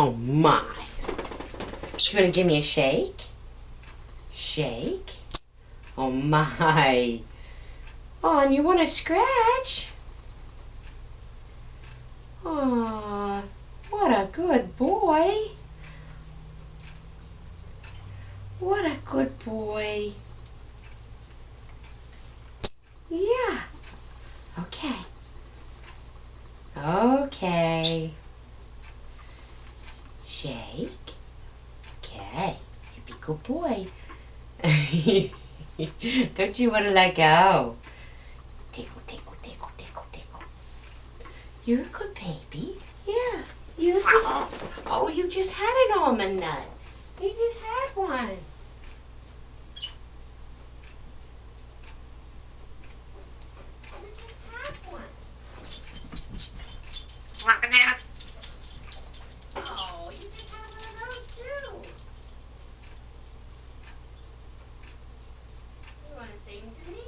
Oh my. You want to give me a shake? Shake? Oh my. Oh, and you want to scratch? Oh, what a good boy. What a good boy. Yeah. Okay. Okay. Shake. Okay. You be a good boy. Don't you want to let go? Tickle, tickle, tickle, tickle, tickle. You're a good baby. Yeah. You're a good... Oh, you just had an almond nut. You just had one. You just had one. Oh, you just had one of those too. You want to sing to me?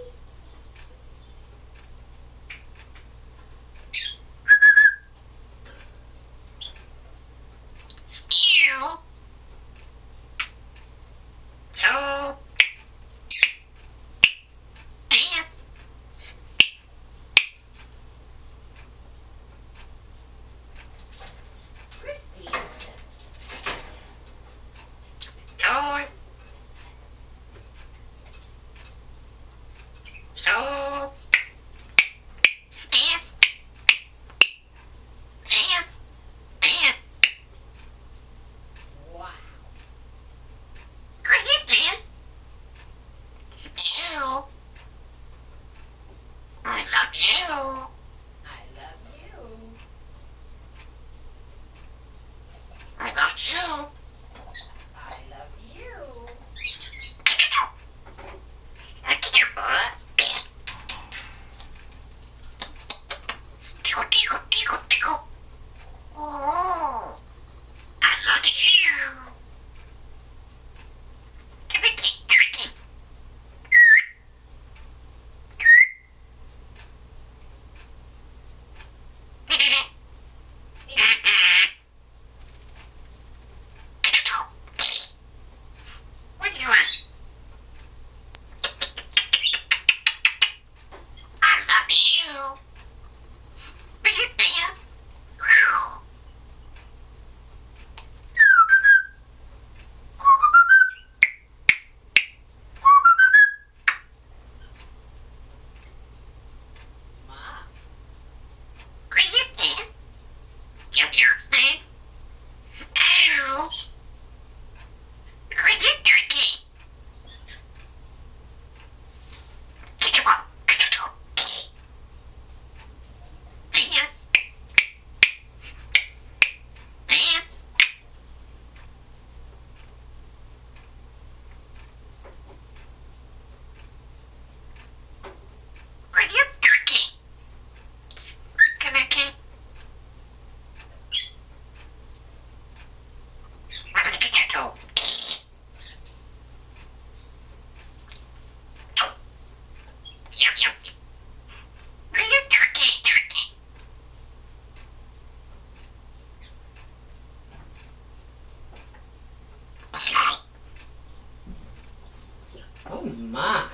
Oh my.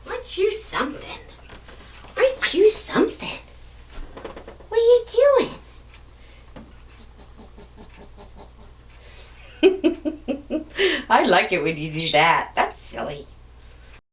Aren't you something? Aren't you something? What are you doing? I like it when you do that. That's silly.